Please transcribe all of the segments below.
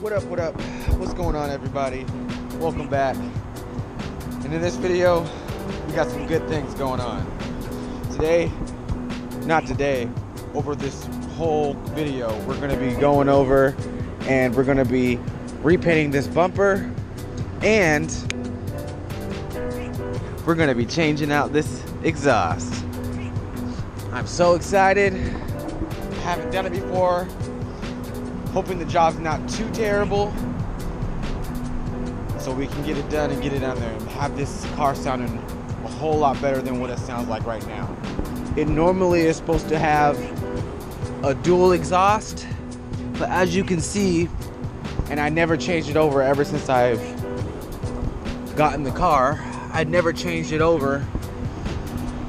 What up, what up? What's going on, everybody? Welcome back. And in this video, we got some good things going on. Over this whole video, we're gonna be going over and we're gonna be repainting this bumper, and we're gonna be changing out this exhaust. I'm so excited. Haven't done it before. Hoping the job's not too terrible, so we can get it done and get it on there and have this car sounding a whole lot better than what it sounds like right now. It normally is supposed to have a dual exhaust, but as you can see, and I never changed it over ever since I've gotten the car, I'd never changed it over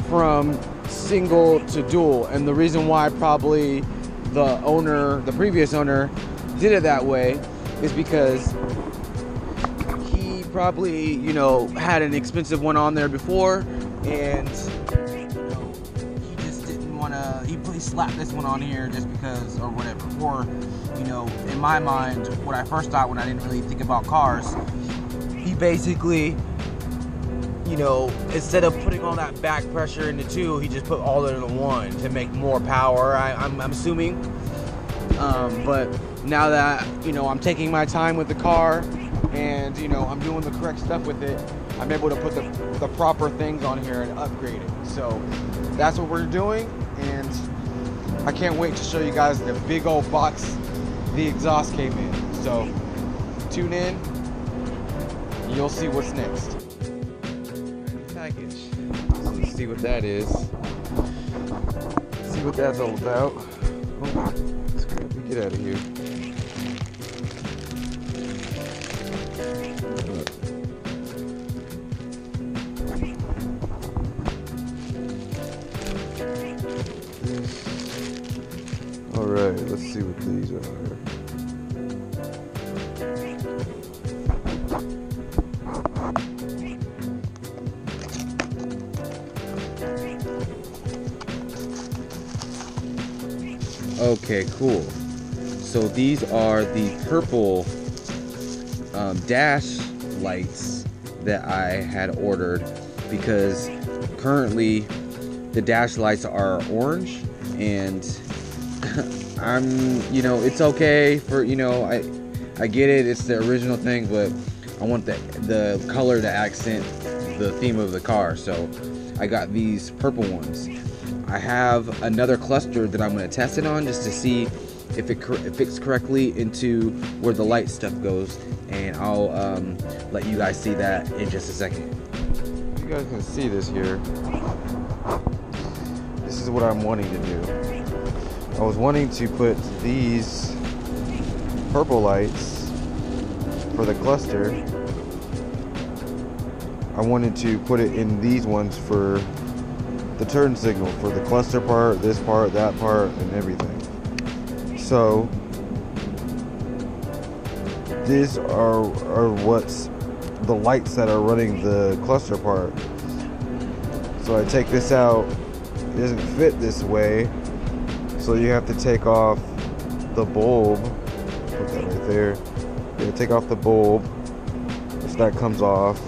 from single to dual. And the reason why probably the previous owner did it that way is because he probably, you know, had an expensive one on there before, and you know, he just didn't want to, he slapped this one on here just because, or whatever. Or, you know, in my mind, what I first thought when I didn't really think about cars, he basically, you know, instead of putting all that back pressure into two, he just put all it into one to make more power, I'm assuming. But now that, you know, I'm taking my time with the car and, you know, I'm doing the correct stuff with it, I'm able to put the proper things on here and upgrade it. So that's what we're doing, and I can't wait to show you guys the big old box the exhaust came in. So tune in, you'll see what's next. Package. So let's see what that is. See what that's all about. Oh, let me get out of here. All right, let's see what these are. Okay, cool. So these are the purple dash lights that I had ordered, because currently the dash lights are orange, and you know, it's okay for, you know, I get it, it's the original thing, but I want the color to accent the theme of the car, so I got these purple ones. I have another cluster that I'm going to test it on just to see if it fits correctly into where the light stuff goes, and I'll let you guys see that in just a second. You guys can see this here. This is what I'm wanting to do. I was wanting to put these purple lights for the cluster. I wanted to put it in these ones for the turn signal, for the cluster part, this part, that part, and everything. So these are what's the lights that are running the cluster part. So I take this out, it doesn't fit this way, so you have to take off the bulb. Put that right there. You take off the bulb, if that comes off,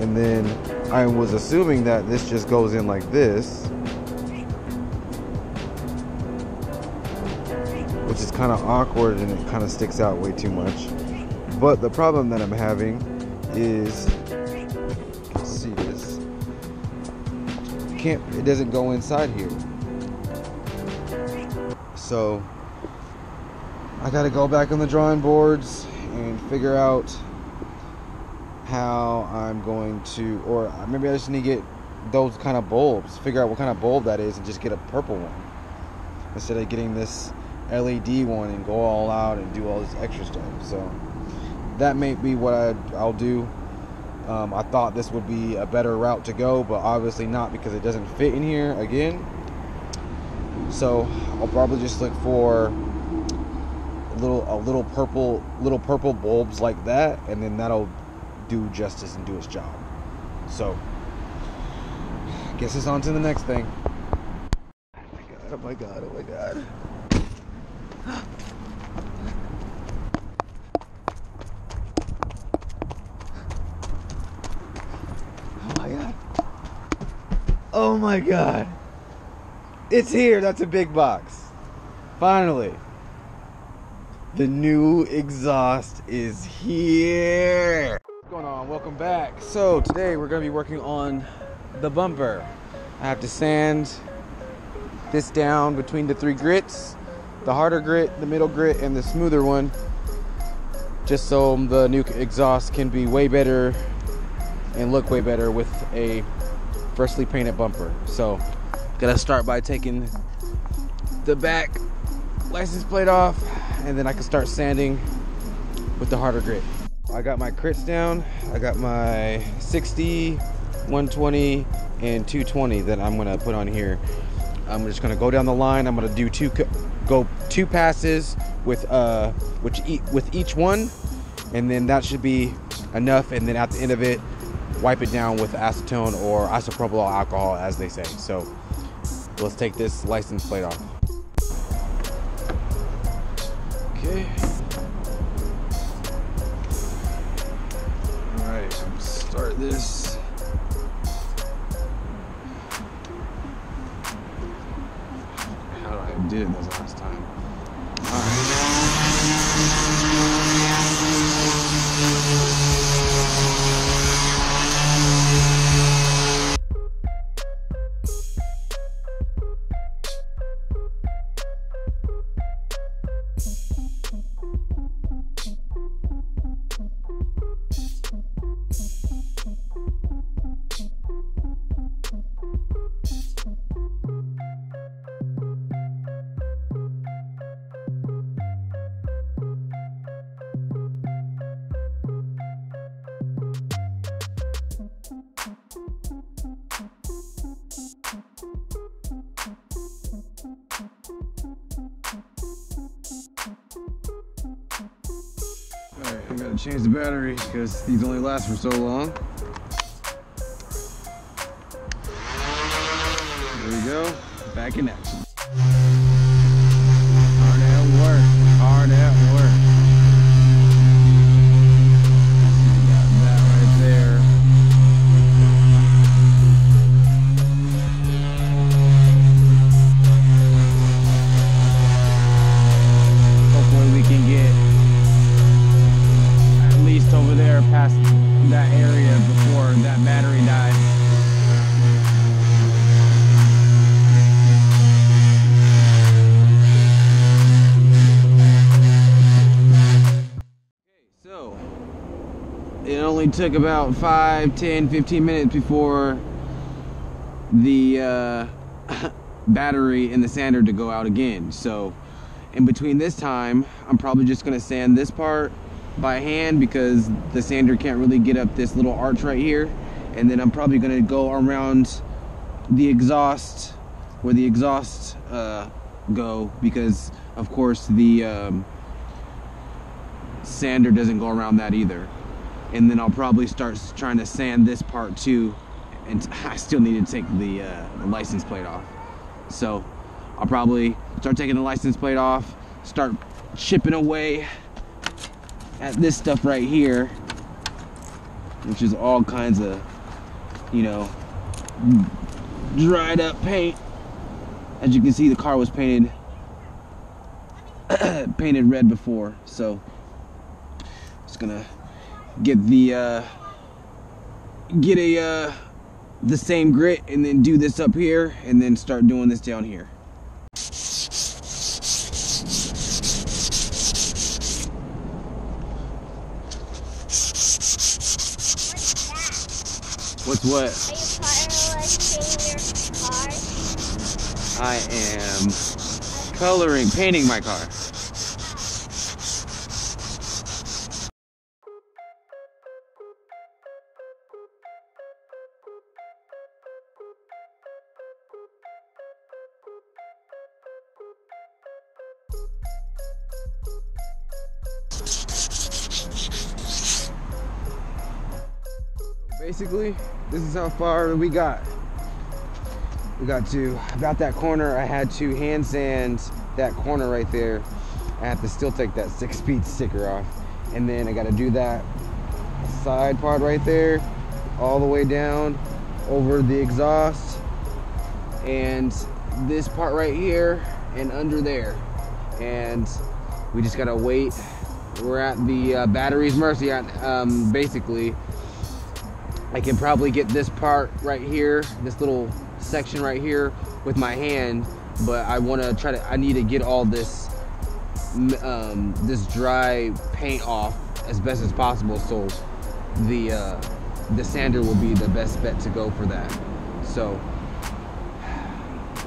and then I was assuming that this just goes in like this, which is kind of awkward and it kind of sticks out way too much. But the problem that I'm having is, see this, it doesn't go inside here. So I gotta go back on the drawing boards and figure out how I'm going to, or maybe I just need to get those kind of bulbs, figure out what kind of bulb that is, and just get a purple one instead of getting this LED one and go all out and do all this extra stuff. So that may be what I'll do. I thought this would be a better route to go, but obviously not, because it doesn't fit in here again. So I'll probably just look for little purple bulbs like that, and then that'll do justice and do its job. So I guess it's on to the next thing. Oh my god, oh my god, oh my god. Oh my God. It's here. That's a big box. Finally. The new exhaust is here. What's going on? Welcome back. So today we're going to be working on the bumper. I have to sand this down between the 3 grits. The harder grit, the middle grit, and the smoother one. Just so the new exhaust can be way better and look way better with a freshly painted bumper. So, gotta start by taking the back license plate off, and then I can start sanding with the harder grit. I got my crits down. I got my 60, 120, and 220 that I'm gonna put on here. I'm just gonna go down the line. I'm gonna do two passes with each one, and then that should be enough. And then at the end of it, wipe it down with acetone or isopropyl alcohol, as they say. So let's take this license plate off. Okay. All right, start this. How do I did this last time? All right. Alright, I gotta change the battery because these only last for so long. There we go, back in action. Hard at work, hard at work. Got that right there. Hopefully we can get over there past that area before that battery dies. Okay, so it only took about 5, 10, 15 minutes before the battery in the sander to go out again. So in between this time, I'm probably just gonna sand this part by hand because the sander can't really get up this little arch right here, and then I'm probably going to go around the exhaust where the exhausts go, because of course the sander doesn't go around that either. And then I'll probably start trying to sand this part too, and I still need to take the license plate off. So I'll probably start taking the license plate off, start chipping away at this stuff right here, which is all kinds of, you know, dried up paint. As you can see, the car was painted painted red before, so just gonna get the same grit and then do this up here and then start doing this down here. What's what? Are you part of like painting your car? I am painting my car. Basically, this is how far we got. We got to about that corner. I had to hand sand that corner right there. I have to still take that 6-speed sticker off. And then I got to do that side part right there, all the way down over the exhaust, and this part right here and under there, and we just gotta wait. We're at the battery's mercy. Basically, I can probably get this part right here, this little section right here with my hand, but I want to try to, I need to get all this this dry paint off as best as possible, so the sander will be the best bet to go for that. So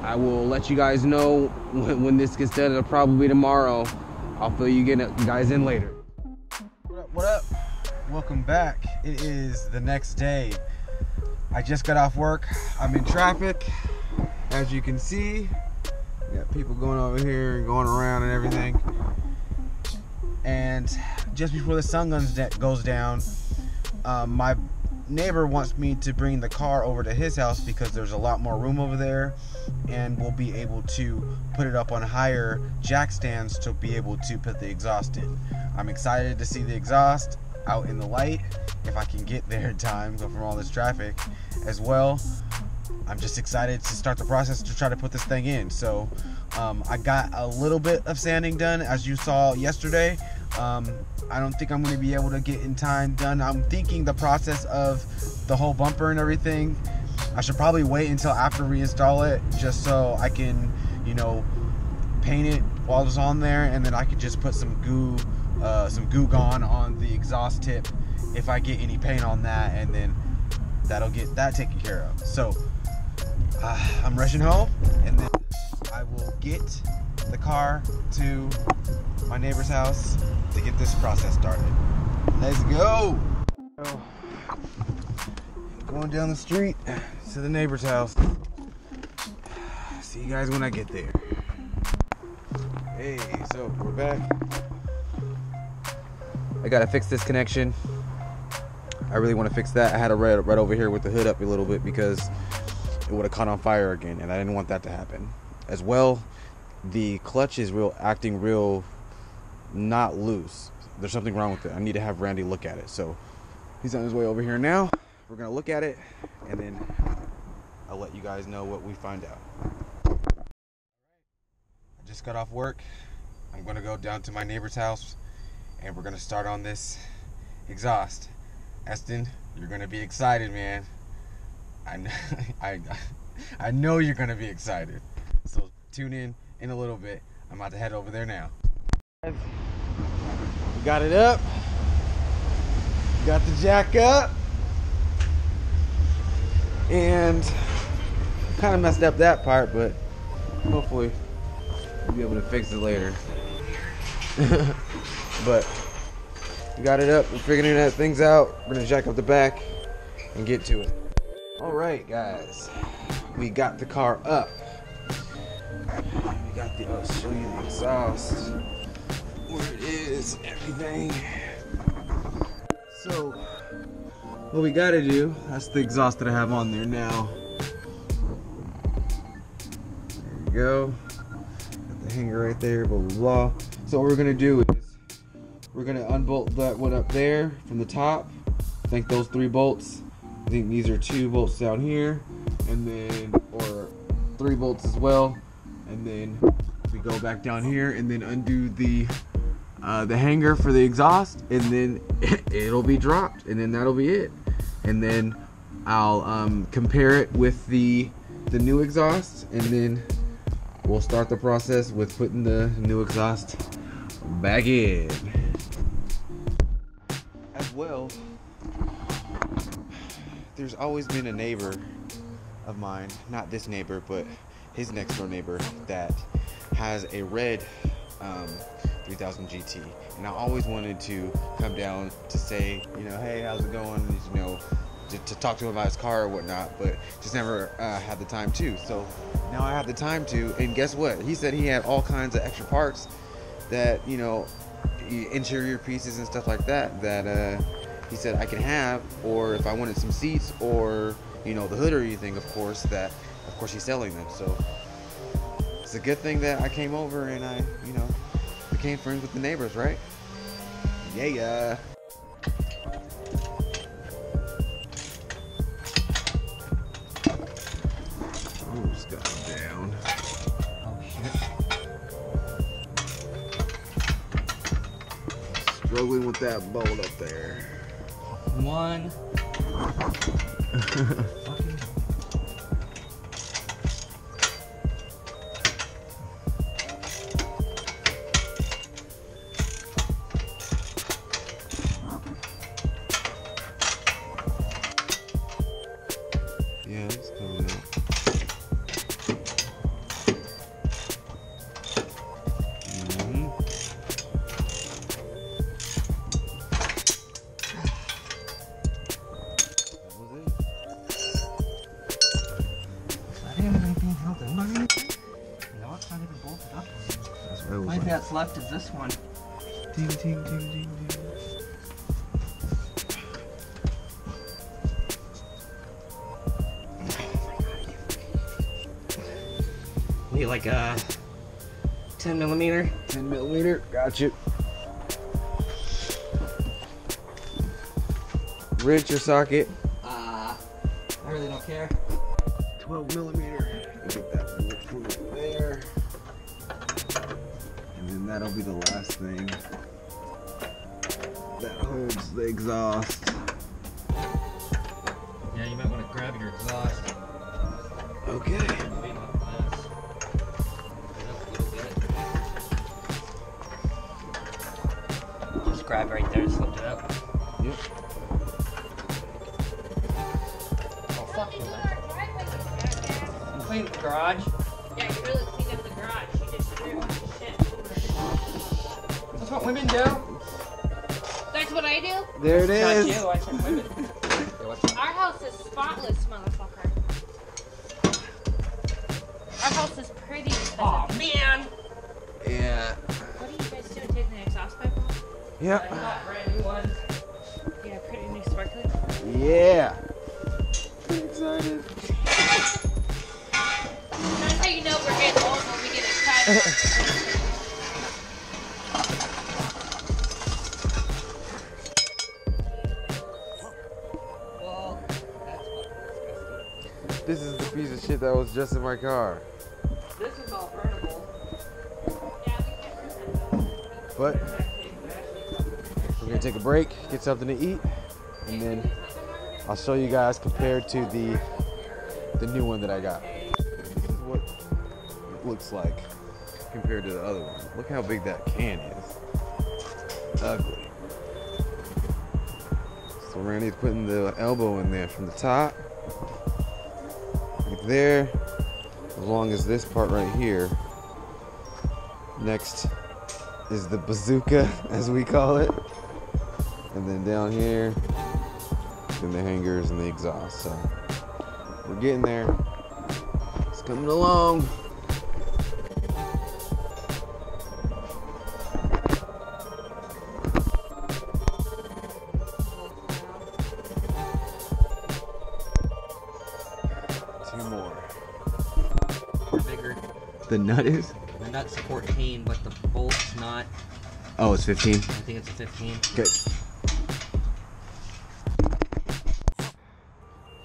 I will let you guys know when this gets done. It'll probably be tomorrow. I'll fill you guys in later. What up? Welcome back. It is the next day. I just got off work. I'm in traffic, as you can see. We got people going over here and going around and everything. And just before the sun goes down, my neighbor wants me to bring the car over to his house because there's a lot more room over there, and we'll be able to put it up on higher jack stands to be able to put the exhaust in. I'm excited to see the exhaust out in the light, if I can get there in time from all this traffic as well. I'm just excited to start the process to try to put this thing in. So I got a little bit of sanding done, as you saw yesterday. I don't think I'm going to be able to get in time done. I'm thinking the process of the whole bumper and everything, I should probably wait until after we install it, just so I can, you know, paint it while it's on there, and then I could just put some goo gone on the exhaust tip if I get any paint on that, and then that'll get that taken care of. So I'm rushing home, and then I will get the car to my neighbor's house to get this process started. Let's go. Going down the street to the neighbor's house. See you guys when I get there. Hey, so we're back. I gotta fix this connection. I really want to fix that. I had it right over here with the hood up a little bit because it would have caught on fire again, and I didn't want that to happen. As well, the clutch is acting real not loose. There's something wrong with it. I need to have Randy look at it. So he's on his way over here now. We're gonna look at it, and then I'll let you guys know what we find out. I just got off work. I'm gonna go down to my neighbor's house, and we're gonna start on this exhaust. Eston, you're gonna be excited, man. I know you're gonna be excited. So tune in a little bit. I'm about to head over there now. We got it up. Got the jack up. And kind of messed up that part, but hopefully we'll be able to fix it later. But we got it up. We're figuring that things out. We're gonna jack up the back and get to it. All right, guys, we got the car up. We got the, I'll show you the exhaust, where it is, everything. So what we gotta do, that's the exhaust that I have on there now. There you go. Got the hanger right there, blah, blah, blah. So what we're gonna do is we're gonna unbolt that one up there from the top. I think those 3 bolts. I think these are 2 bolts down here, and then, or 3 bolts as well. And then we go back down here and then undo the hanger for the exhaust, and then it'll be dropped, and then that'll be it. And then I'll compare it with the new exhaust, and then we'll start the process with putting the new exhaust back in. As well, there's always been a neighbor of mine, not this neighbor, but his next door neighbor, that has a red 3000 GT, and I always wanted to come down to say, you know, hey, how's it going, you know, to talk to him about his car or whatnot, but just never had the time to. So now I have the time to, and guess what? He said he had all kinds of extra parts that, you know, interior pieces and stuff like that, that he said I can have, or if I wanted some seats or, you know, the hood or anything, of course, that, of course, he's selling them. So it's a good thing that I came over and I, you know, became friends with the neighbors, right? Yeah. Ooh, guy down. Oh shit. Struggling with that bolt up there. One. Yeah, it's coming out. Only thing that's left is this one. Ding, ding, ding, ding, ding. Need like a 10 millimeter. 10 millimeter, gotcha. Wrench or socket? I really don't care. 12 millimeter. Get that bolt from up there. And then that'll be the last thing that holds the exhaust. Yeah, you might want to grab your exhaust. Okay. Just grab right there and slip it up. Yep. Oh, fuck you, man. You cleaned the garage? Yeah, you really cleaned up the garage. You just threw a bunch of shit. That's what women do. That's what I do? There it Not is. you, I said women. Our house is spotless, motherfucker. Our house is pretty. Oh man! Yeah. What are you guys doing? Taking the exhaust pipe off? I Yep. got brand new ones. Yeah, pretty new sparkly. Yeah. Excited. That's how you know we're getting old when we get excited. Well, that's fucking disgusting. This is the piece of shit that was just in my car. This is all burnable. Yeah, we can't burn that. But we're gonna take a break, get something to eat, and then I'll show you guys compared to the new one that I got. This is what it looks like compared to the other one. Look how big that can is. Ugly. So we're gonna need to put in the elbow in there from the top, right there, as long as this part right here. Next is the bazooka, as we call it, and then down here, then the hangers and the exhaust. So we're getting there. It's coming along. Two more. Bigger. The nut is? The nut's 14, but the bolt's not. Oh, it's 15. I think it's a 15. Good.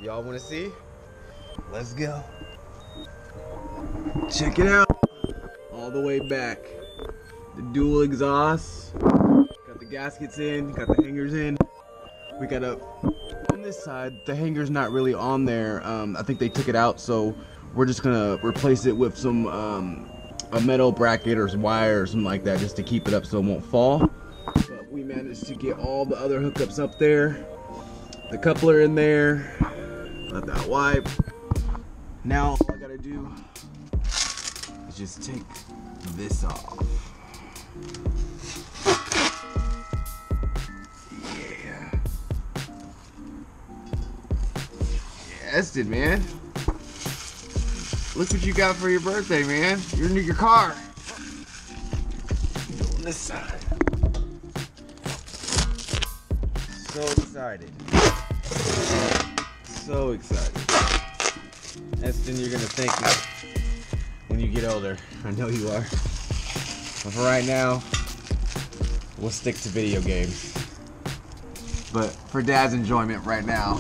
Y'all want to see? Let's go. Check it out. All the way back. The dual exhaust. Got the gaskets in, got the hangers in. We got a, on this side, the hanger's not really on there. I think they took it out, so we're just gonna replace it with some a metal bracket or some wire or something like that, just to keep it up so it won't fall. But we managed to get all the other hookups up there. The coupler in there. Let that wipe. Now all I gotta do is just take this off. Yeah. Yes, it, man. Look what you got for your birthday, man. Your car. On this side. So excited. So excited. Eston, you're gonna thank me when you get older. I know you are. But for right now, we'll stick to video games. But for Dad's enjoyment right now,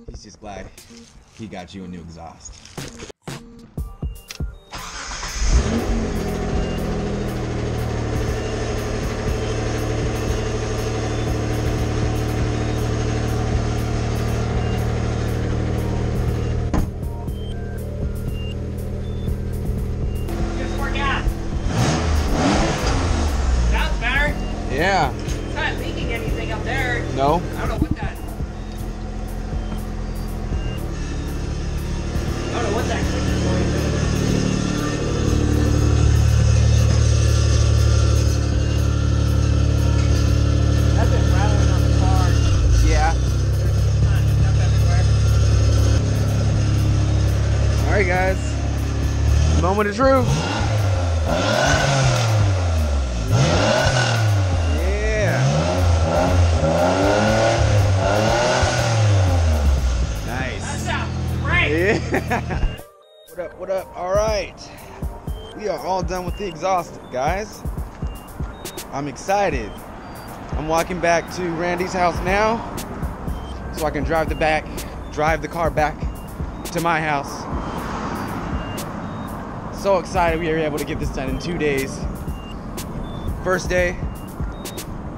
he's just glad he got you a new exhaust. Yeah. It's not leaking anything up there. No? I don't know what that. I don't know what that click is going to. That's been rattling on the car. Yeah. There's tons of stuff everywhere. Alright guys. Moment of truth. Nice. That sounds great. Yeah. What up, what up? Alright. We are all done with the exhaust, guys. I'm excited. I'm walking back to Randy's house now so I can drive the car back to my house. So excited we were able to get this done in 2 days. First day,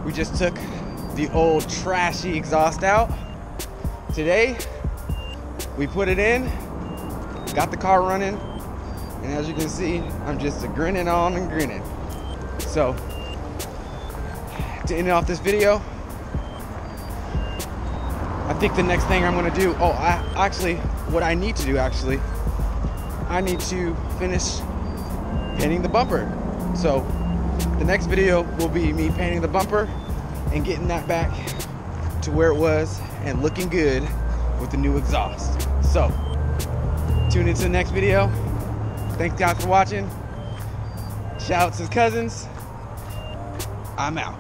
we just took the old trashy exhaust out. Today, we put it in, got the car running, and as you can see, I'm just grinning on and grinning. So, to end off this video, I think the next thing I'm gonna do, what I need to do actually, I need to finish painting the bumper. So, the next video will be me painting the bumper and getting that back to where it was and looking good with the new exhaust. So, tune into the next video. Thanks guys for watching. Shout out to the cousins. I'm out.